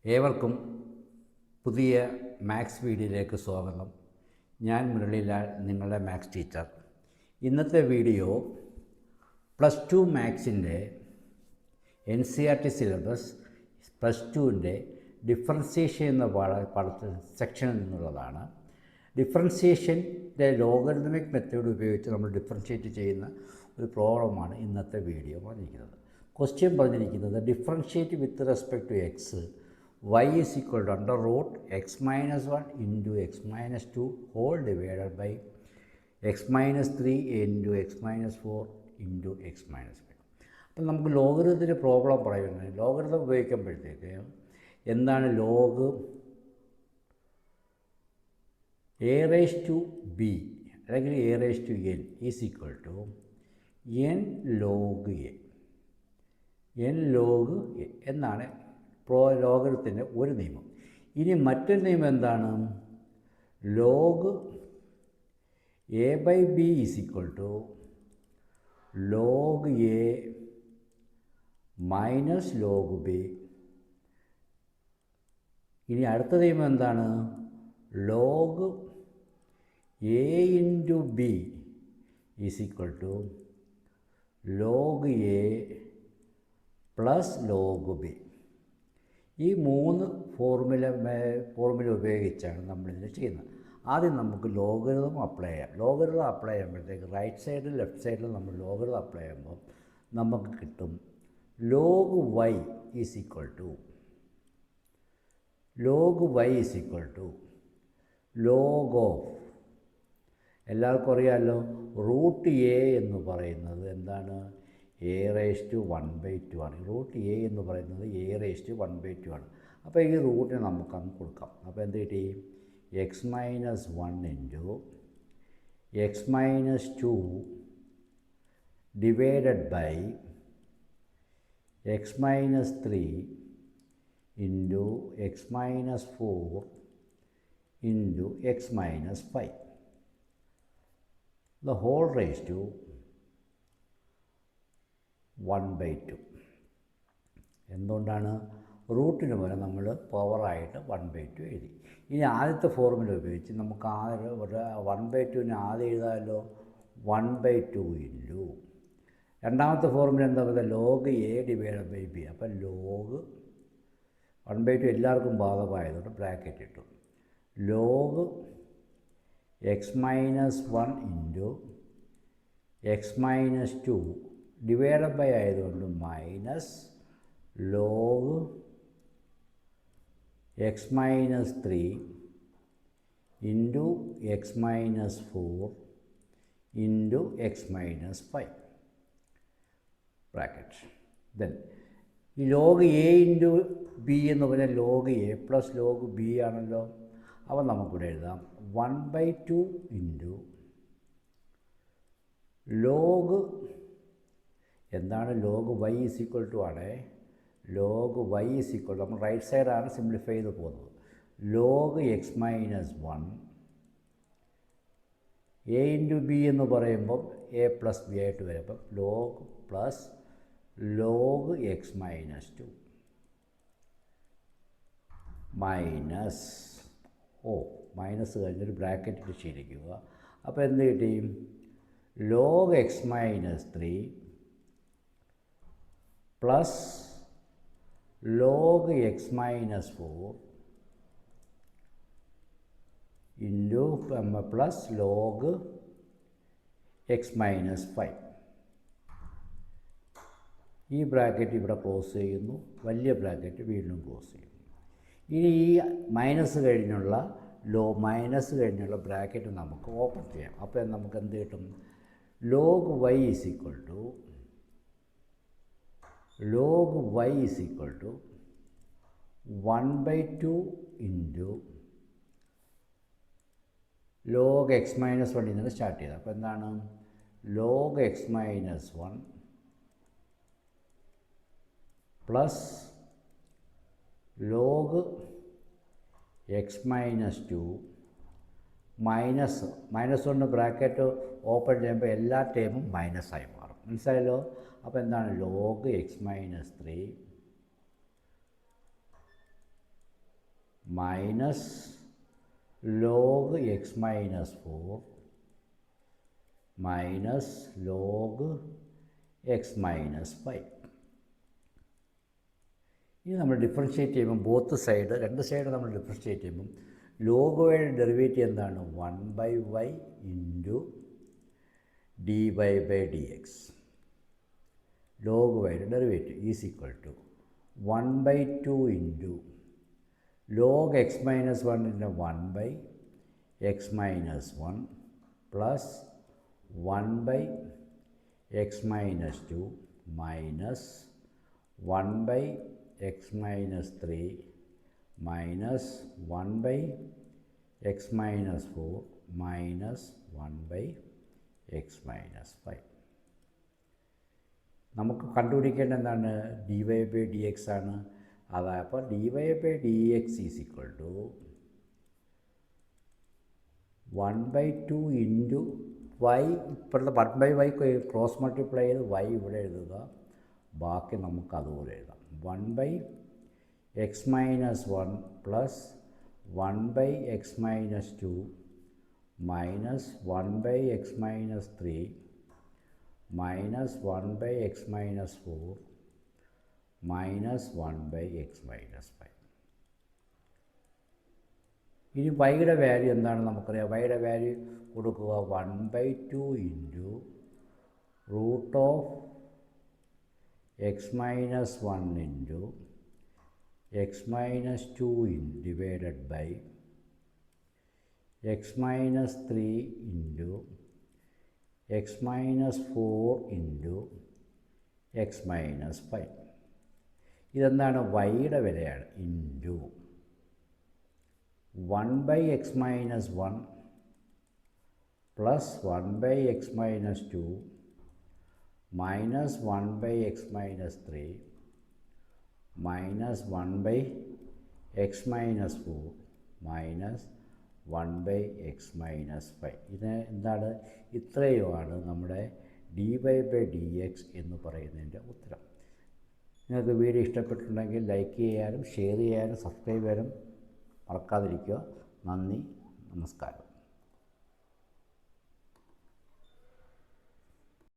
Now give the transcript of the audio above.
ഏവർക്കും പുതിയ മാത്സ് വീഡിയോയിലേക്ക് സ്വാഗതം. ഞാൻ മുരളിലാൽ, നിങ്ങളുടെ മാത്സ് ടീച്ചർ. ഇന്നത്തെ വീഡിയോ +2 മാത്സിൻ്റെ NCERT സിലബസ് +2ൻ്റെ ഡിഫറൻസിയേഷൻ എന്ന സെക്ഷനിൽ നിന്നുള്ളതാണ്. ഡിഫറൻസിയേഷൻ്റെ ലോഗരിതമിക് മെത്തേഡ് ഉപയോഗിച്ച് നമ്മൾ ഡിഫറൻഷിയേറ്റ് ചെയ്യുന്ന ഒരു പ്രോബ്ലമാണ് ഇന്നത്തെ വീഡിയോ പറഞ്ഞിരിക്കുന്നത്. ക്വസ്റ്റ്യൻ പറഞ്ഞിരിക്കുന്നത് differentiate with respect to x y is equal to under root x minus 1 into x minus 2 whole divided by x minus 3 into x minus 4 into x minus 5. അപ്പം നമുക്ക് ലോഗരിതത്തിൻ്റെ പ്രോബ്ലം പറയുന്നത്, logarithm ഉപയോഗിക്കുമ്പോഴത്തേക്ക് എന്താണ് log a raised to b അല്ലെങ്കിൽ a raised to n is equal to n log a. n log a എന്നാണ് ലോഗരിതത്തിൻ്റെ ഒരു നിയമം. ഇനി മറ്റൊരു നിയമം എന്താണ്? Log a by b is equal to log a minus log b. ഇനി അടുത്ത നിയമം എന്താണ്? Log A into b is equal to log A plus log b. ഈ മൂന്ന് ഫോർമുല ഉപയോഗിച്ചാണ് നമ്മളിത് ചെയ്യുന്നത്. ആദ്യം നമുക്ക് ലോഗരിതം അപ്ലൈ ചെയ്യാം. ലോഗരിതം അപ്ലൈ ചെയ്യുമ്പോഴത്തേക്ക് റൈറ്റ് സൈഡിൽ ലെഫ്റ്റ് സൈഡിൽ നമ്മൾ ലോഗരിതം അപ്ലൈ ചെയ്യുമ്പോൾ നമുക്ക് കിട്ടും log y is equal to log of, എല്ലാവർക്കും അറിയാമല്ലോ, റൂട്ട് എ എന്ന് പറയുന്നത് എന്താണ്? എ റേസ് ടു 1/2 ആണ്. റൂട്ട് എ എന്ന് പറയുന്നത് എ റേസ് ടു 1/2 ആണ്. അപ്പോൾ ഈ റൂട്ടിനെ നമുക്കങ്ങ് കൊടുക്കാം. അപ്പോൾ എന്ത് കിട്ടി? X minus 1 into x minus 2 divided by x minus 3 into x minus 4 into x minus 5 the whole raise to 1/2. എന്തുകൊണ്ടാണ്? റൂട്ടിന് പോലെ നമ്മൾ പവറായിട്ട് 1/2 എഴുതി. ഇനി ആദ്യത്തെ ഫോർമുല ഉപയോഗിച്ച് നമുക്ക് ആദ്യം 1/2ന് ആദ്യം എഴുതാമല്ലോ, 1/2 ഇൻറ്റു രണ്ടാമത്തെ ഫോർമുല എന്താ പറയുക? Log A divide by B. അപ്പം ലോഗ് 1/2 എല്ലാവർക്കും ബാധകമായതുകൊണ്ട് ബ്രാക്കറ്റ് ഇട്ടു. Log x minus 1 into x minus 2 divided by ആയതുകൊണ്ട് minus log x minus 3 into x minus 4 into x minus 5 bracket. Then ഈ ലോഗ് എ ഇൻറ്റു ബി എന്ന് പറഞ്ഞാൽ log A plus log B ആണല്ലോ. അപ്പോൾ നമുക്കിവിടെ എഴുതാം 1/2 ഇൻറ്റു ലോഗ് എന്താണ്? Log y is equal to ആണ്. Log y is equal to, നമ്മൾ റൈറ്റ് സൈഡാണ് സിംപ്ലിഫൈ ചെയ്ത് പോകുന്നത്. Log x minus 1 A into B എന്ന് പറയുമ്പം എ പ്ലസ് ബി ആയിട്ട് വരും. അപ്പം log plus log x minus 2 minus minus കഴിഞ്ഞൊരു ബ്രാക്കറ്റ് ശീലിക്കുക. അപ്പോൾ എന്ത് കിട്ടി? Log x minus 3 plus log x minus 4 into plus log x minus 5. ഈ ബ്രാക്കറ്റ് ഇവിടെ ക്ലോസ് ചെയ്യുന്നു, വലിയ ബ്രാക്കറ്റ് വീണ്ടും ക്ലോസ് ചെയ്യുന്നു. ഇനി ഈ മൈനസ് കഴിഞ്ഞുള്ള ബ്രാക്കറ്റ് നമുക്ക് ഓപ്പൺ ചെയ്യാം. അപ്പോൾ നമുക്ക് എന്ത് കിട്ടും? Log y is equal to log y is equal to 1/2 into log x minus 1 നിന്ന് സ്റ്റാർട്ട് ചെയ്തത്. അപ്പോൾ എന്താണ്? Log x minus 1 plus log x minus 2 minus കൊണ്ട് ബ്രാക്കറ്റ് ഓപ്പൺ ചെയ്യുമ്പോൾ എല്ലാ ടേമും മൈനസായി മാറും. മനസ്സിലായല്ലോ? അപ്പോൾ എന്താണ്? Log x minus 3 minus log x minus 4 minus log x minus 5. ഇനി നമ്മൾ ഡിഫറൻഷ്യേറ്റ് ചെയ്യുമ്പം ബോത്ത് സൈഡ്, രണ്ട് സൈഡ് നമ്മൾ ഡിഫറൻഷ്യേറ്റ് ചെയ്യുമ്പം ലോഗ് വൈയുടെ ഡെറിവേറ്റീവ് എന്താണ്? 1/y into dy by D X. Log വൈയുടെ derivative is equal to 1/2 into log x minus 1 1/x minus 1 plus 1/x minus 2 minus 1/x minus 3 minus 1/x minus 4 minus 1/x minus 5. നമുക്ക് കണ്ടുപിടിക്കേണ്ട എന്താണ്? dy by D X ആണ്. അപ്പോൾ dy by D x is equal to 1/2 into y. ഇപ്പോഴത്തെ 1/y cross multiply ചെയ്ത് y ഇവിടെ എഴുതുക, ബാക്കി നമുക്ക് അതുപോലെ എഴുതാം. 1/x minus 1 plus 1/x minus 2 minus 1/x minus 3 minus 1/x minus 4 minus 1/x minus 5. ഇനി വൈയുടെ വാല്യൂ എന്താണ് നമുക്കറിയാം. വൈയുടെ വാല്യൂ കൊടുക്കുക 1/2 into root of x minus 1 into x minus 2 divided by x minus 3 into x minus 4 into x minus 5. ഇതെന്താണ്? വൈയുടെ വിലയാണ്. Into 1/x minus 1 plus 1/x minus 2 minus 1/x minus 3 minus 1/x minus 4 minus 1/x minus 5. ഇത് എന്താണ്? ഇത്രയുമാണ് നമ്മുടെ dy by D X എന്ന് പറയുന്നതിൻ്റെ ഉത്തരം. നിങ്ങൾക്ക് വീഡിയോ ഇഷ്ടപ്പെട്ടിട്ടുണ്ടെങ്കിൽ ലൈക്ക് ചെയ്യാനും ഷെയർ ചെയ്യാനും സബ്സ്ക്രൈബ് ചെയ്യാനും മറക്കാതിരിക്കുക. നന്ദി, നമസ്കാരം.